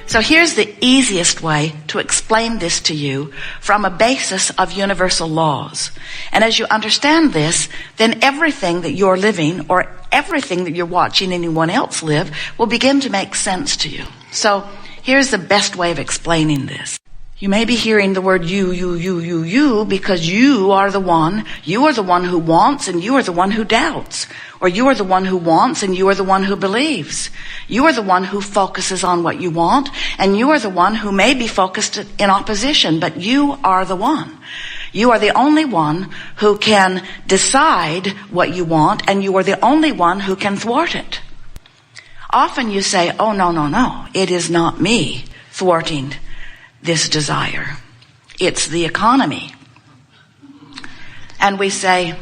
So here's the easiest way to explain this to you from a basis of universal laws. And as you understand this, then everything that you're living or everything that you're watching anyone else live will begin to make sense to you. So here's the best way of explaining this. You may be hearing the word you, because you are the one who wants and you are the one who doubts. Or you are the one who wants and you are the one who believes. You are the one who focuses on what you want and you are the one who may be focused in opposition, but you are the one. You are the only one who can decide what you want and you are the only one who can thwart it. Often you say, oh, no, it is not me thwarting this desire. It's the economy. And we say,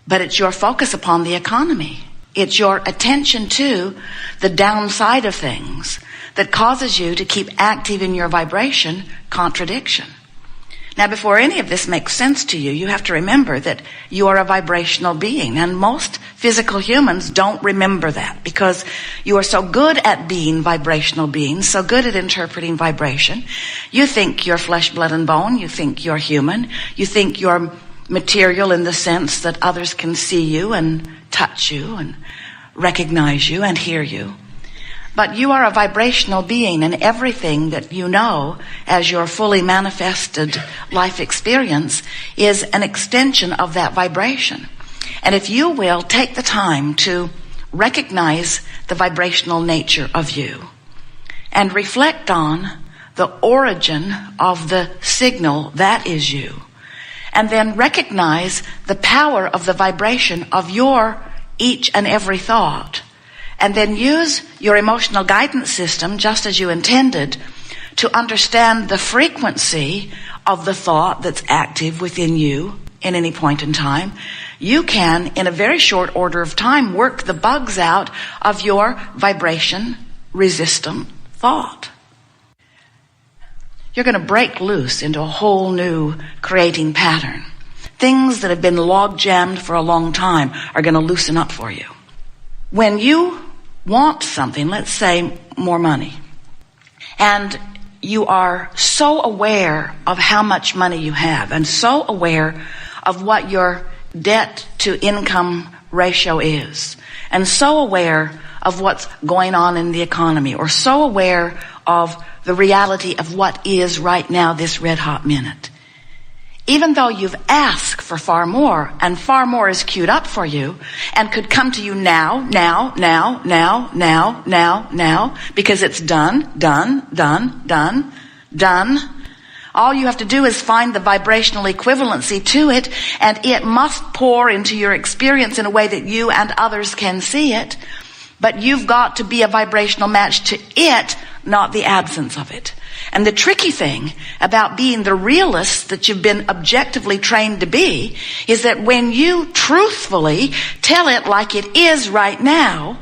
but it's your focus upon the economy. It's your attention to the downside of things that causes you to keep active in your vibration contradiction. Now, before any of this makes sense to you, you have to remember that you are a vibrational being, and most physical humans don't remember that because you are so good at being vibrational beings, so good at interpreting vibration. You think you're flesh, blood, and bone. You think you're human. You think you're material in the sense that others can see you and touch you and recognize you and hear you. But you are a vibrational being, and everything that you know as your fully manifested life experience is an extension of that vibration. And if you will take the time to recognize the vibrational nature of you and reflect on the origin of the signal that is you, and then recognize the power of the vibration of your each and every thought, and then use your emotional guidance system just as you intended to understand the frequency of the thought that's active within you in any point in time, you can, in a very short order of time, work the bugs out of your vibration-resistant thought. You're going to break loose into a whole new creating pattern. Things that have been log-jammed for a long time are going to loosen up for you. When you want something, let's say more money, and you are so aware of how much money you have and so aware of what your debt to income ratio is, and so aware of what's going on in the economy, or so aware of the reality of what is right now, this red hot minute. Even though you've asked for far more, and far more is queued up for you, and could come to you now, because it's done. All you have to do is find the vibrational equivalency to it, and it must pour into your experience in a way that you and others can see it. But you've got to be a vibrational match to it, not the absence of it. And the tricky thing about being the realist that you've been objectively trained to be is that when you truthfully tell it like it is right now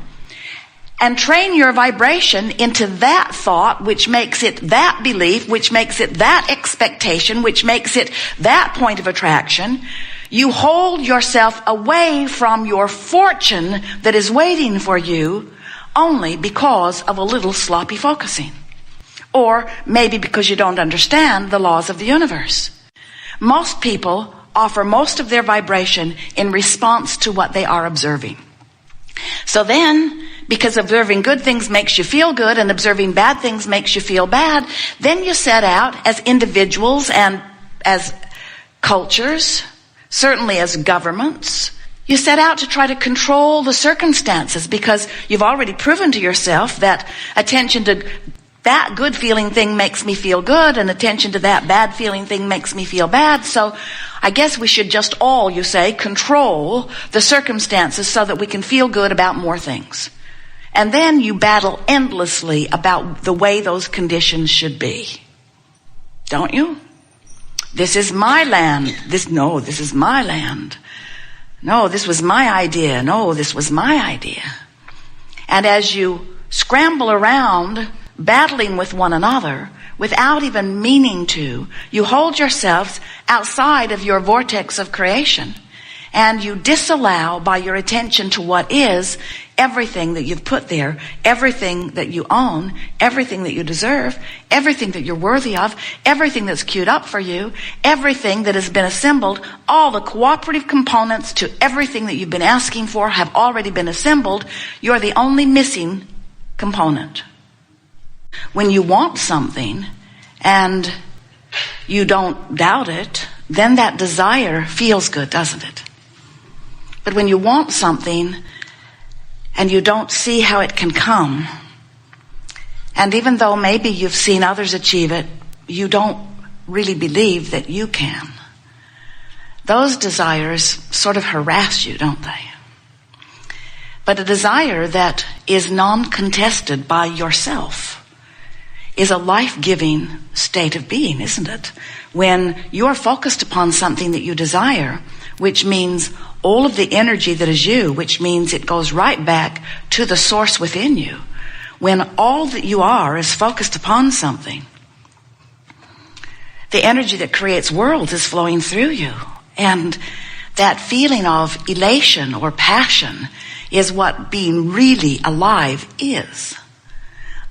and train your vibration into that thought, which makes it that belief, which makes it that expectation, which makes it that point of attraction, you hold yourself away from your fortune that is waiting for you only because of a little sloppy focusing. Or maybe because you don't understand the laws of the universe. Most people offer most of their vibration in response to what they are observing. So then, because observing good things makes you feel good and observing bad things makes you feel bad, then you set out as individuals and as cultures, certainly as governments, you set out to try to control the circumstances because you've already proven to yourself that attention to that good feeling thing makes me feel good and attention to that bad feeling thing makes me feel bad. So I guess we should just all, you say, control the circumstances so that we can feel good about more things. And then you battle endlessly about the way those conditions should be. Don't you? This is my land. This is my land. No, this was my idea. No, this was my idea. And as you scramble around battling with one another without even meaning to, you hold yourselves outside of your vortex of creation. and you disallow by your attention to what is everything that you've put there, everything that you own, everything that you deserve, everything that you're worthy of, everything that's queued up for you, everything that has been assembled, all the cooperative components to everything that you've been asking for have already been assembled. You're the only missing component. When you want something and you don't doubt it, then that desire feels good, doesn't it? But when you want something and you don't see how it can come, and even though maybe you've seen others achieve it, you don't really believe that you can. Those desires sort of harass you, don't they? But a desire that is non-contested by yourself is a life-giving state of being, isn't it? When you're focused upon something that you desire, which means all of the energy that is you, which means it goes right back to the source within you. When all that you are is focused upon something, the energy that creates worlds is flowing through you. And that feeling of elation or passion is what being really alive is.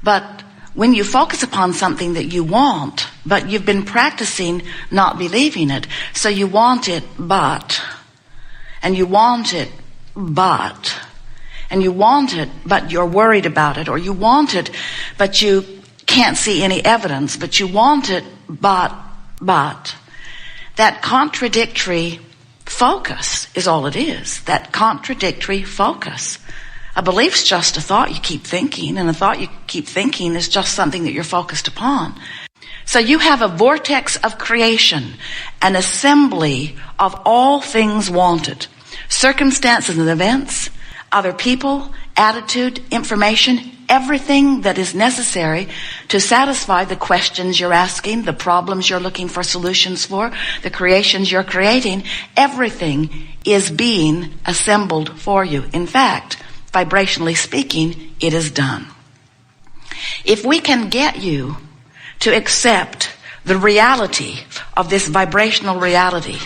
But when you focus upon something that you want, but you've been practicing not believing it, so you want it, but, and you want it, but, and you want it, but you're worried about it, or you want it, but you can't see any evidence, but you want it, but, that contradictory focus is all it is, that contradictory focus. A belief's just a thought you keep thinking, and a thought you keep thinking is just something that you're focused upon. So you have a vortex of creation, an assembly of all things wanted, circumstances and events, other people, attitude, information, everything that is necessary to satisfy the questions you're asking, the problems you're looking for solutions for, the creations you're creating. Everything is being assembled for you. In fact, vibrationally speaking, it is done. If we can get you to accept the reality of this vibrational reality,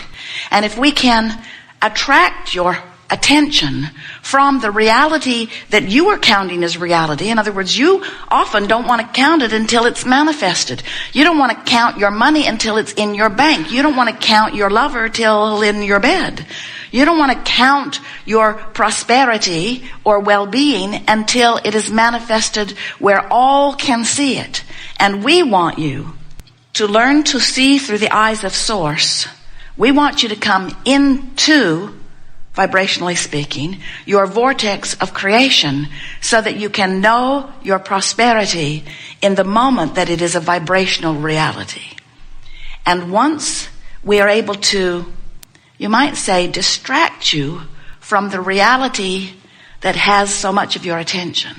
and if we can attract your attention from the reality that you are counting as reality. In other words, you often don't want to count it until it's manifested. You don't want to count your money until it's in your bank. You don't want to count your lover till in your bed. You don't want to count your prosperity or well-being until it is manifested where all can see it. And we want you to learn to see through the eyes of Source. We want you to come into, vibrationally speaking, your vortex of creation so that you can know your prosperity in the moment that it is a vibrational reality. And once we are able to, you might say, distract you from the reality that has so much of your attention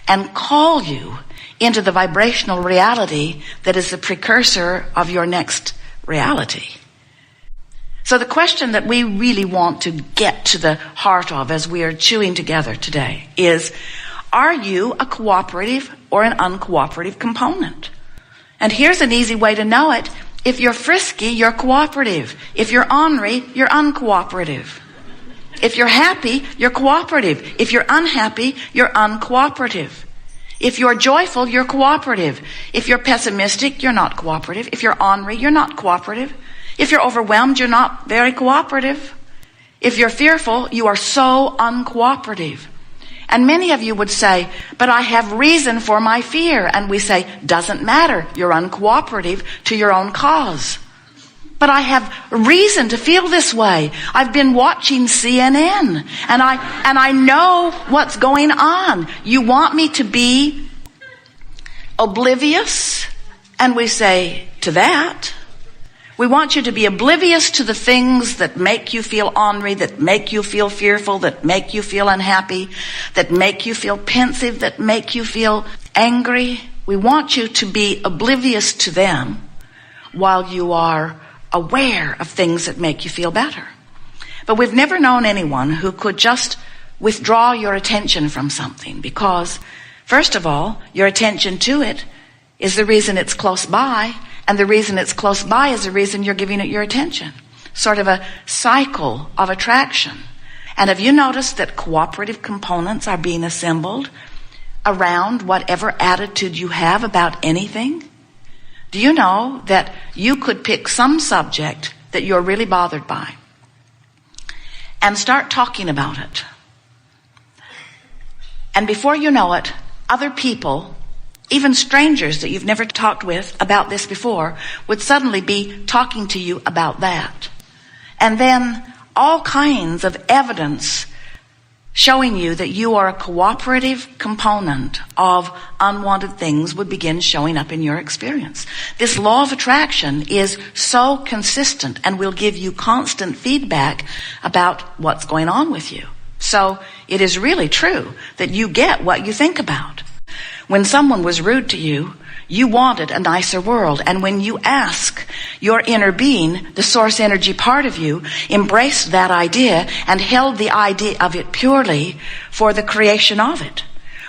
and call you into the vibrational reality that is the precursor of your next reality. So the question that we really want to get to the heart of as we are chewing together today is, are you a cooperative or an uncooperative component? And here's an easy way to know it. If you're frisky, you're cooperative. If you're ornery, you're uncooperative. If you're happy, you're cooperative. If you're unhappy, you're uncooperative. If you're joyful, you're cooperative. If you're pessimistic, you're not cooperative. If you're ornery, you're not cooperative. If you're overwhelmed, you're not very cooperative. If you're fearful, you are so uncooperative. And many of you would say, but I have reason for my fear. And we say, doesn't matter. You're uncooperative to your own cause. But I have reason to feel this way. I've been watching CNN and I know what's going on. You want me to be oblivious? And we say to that, we want you to be oblivious to the things that make you feel ornery, that make you feel fearful, that make you feel unhappy, that make you feel pensive, that make you feel angry. We want you to be oblivious to them while you are aware of things that make you feel better. But we've never known anyone who could just withdraw your attention from something because, first of all, your attention to it is the reason it's close by. And the reason it's close by is the reason you're giving it your attention. sort of a cycle of attraction. And have you noticed that cooperative components are being assembled around whatever attitude you have about anything? Do you know that you could pick some subject that you're really bothered by and start talking about it? And before you know it, other people, even strangers that you've never talked with about this before, would suddenly be talking to you about that. And then all kinds of evidence showing you that you are a cooperative component of unwanted things would begin showing up in your experience. This law of attraction is so consistent and will give you constant feedback about what's going on with you. So it is really true that you get what you think about. When someone was rude to you, you wanted a nicer world. And when you ask, your inner being, the source energy part of you, embraced that idea and held the idea of it purely for the creation of it.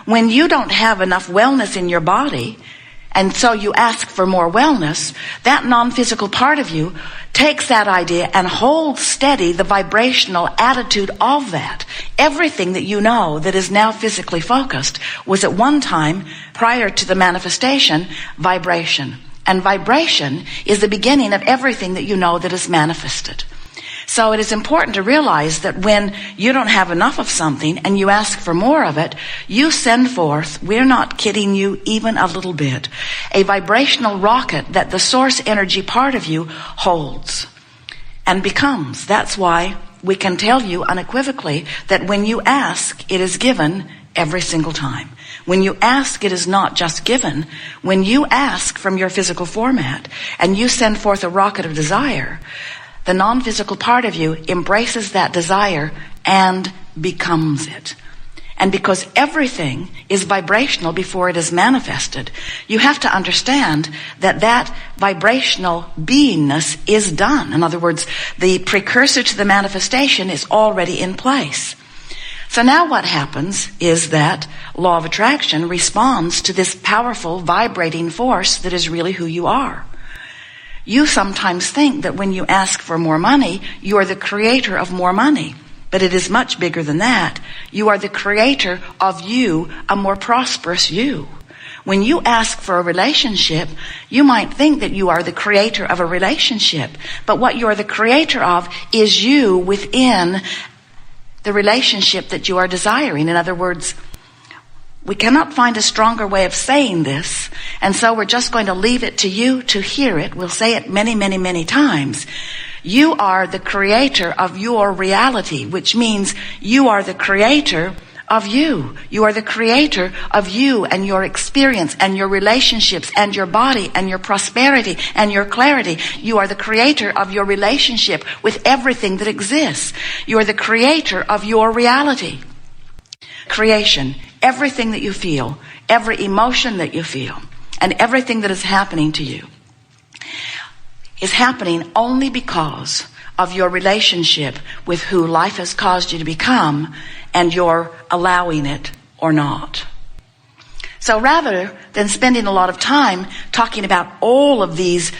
When you don't have enough wellness in your body, and so you ask for more wellness, that non-physical part of you takes that idea and holds steady the vibrational attitude of that. Everything that you know that is now physically focused was at one time, prior to the manifestation, vibration. And vibration is the beginning of everything that you know that is manifested. So it is important to realize that when you don't have enough of something and you ask for more of it, you send forth, we're not kidding you even a little bit, a vibrational rocket that the source energy part of you holds and becomes. That's why we can tell you unequivocally that when you ask, it is given every single time. When you ask, it is not just given. When you ask from your physical format and you send forth a rocket of desire, the non-physical part of you embraces that desire and becomes it. And because everything is vibrational before it is manifested, you have to understand that that vibrational beingness is done. In other words, the precursor to the manifestation is already in place. So now what happens is that law of attraction responds to this powerful vibrating force that is really who you are. You sometimes think that when you ask for more money, you are the creator of more money. But it is much bigger than that. You are the creator of you, a more prosperous you. When you ask for a relationship, you might think that you are the creator of a relationship. But what you are the creator of is you within the relationship that you are desiring. In other words, we cannot find a stronger way of saying this, and so we're just going to leave it to you to hear it. We'll say it many, many, many times. You are the creator of your reality, which means you are the creator of you. You are the creator of you and your experience and your relationships and your body and your prosperity and your clarity. You are the creator of your relationship with everything that exists. You are the creator of your reality. Creation. Everything that you feel, every emotion that you feel, and everything that is happening to you is happening only because of your relationship with who life has caused you to become, and you're allowing it or not. So rather than spending a lot of time talking about all of these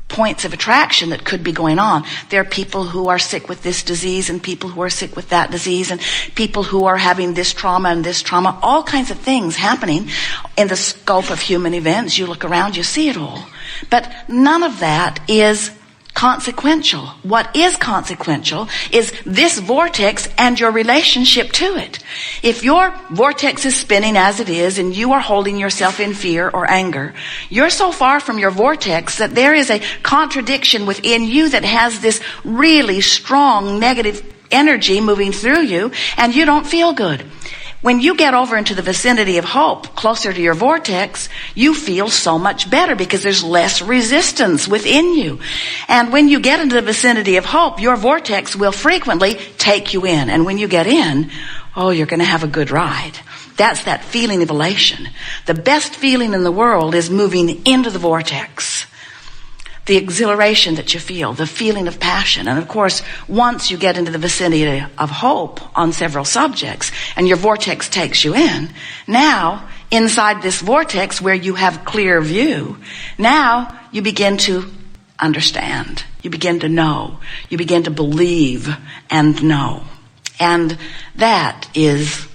points of attraction that could be going on. There are people who are sick with this disease and people who are sick with that disease and people who are having this trauma and this trauma. All kinds of things happening in the scope of human events. You look around, you see it all. But none of that is consequential. What is consequential is this vortex and your relationship to it. If your vortex is spinning as it is and you are holding yourself in fear or anger, you're so far from your vortex that there is a contradiction within you that has this really strong negative energy moving through you, and you don't feel good. When you get over into the vicinity of hope, closer to your vortex, you feel so much better because there's less resistance within you. And when you get into the vicinity of hope, your vortex will frequently take you in. And when you get in, oh, you're going to have a good ride. That's that feeling of elation. The best feeling in the world is moving into the vortex. The exhilaration that you feel, the feeling of passion. And of course, once you get into the vicinity of hope on several subjects and your vortex takes you in, now inside this vortex where you have clear view, now you begin to understand. You begin to know. You begin to believe and know. And that is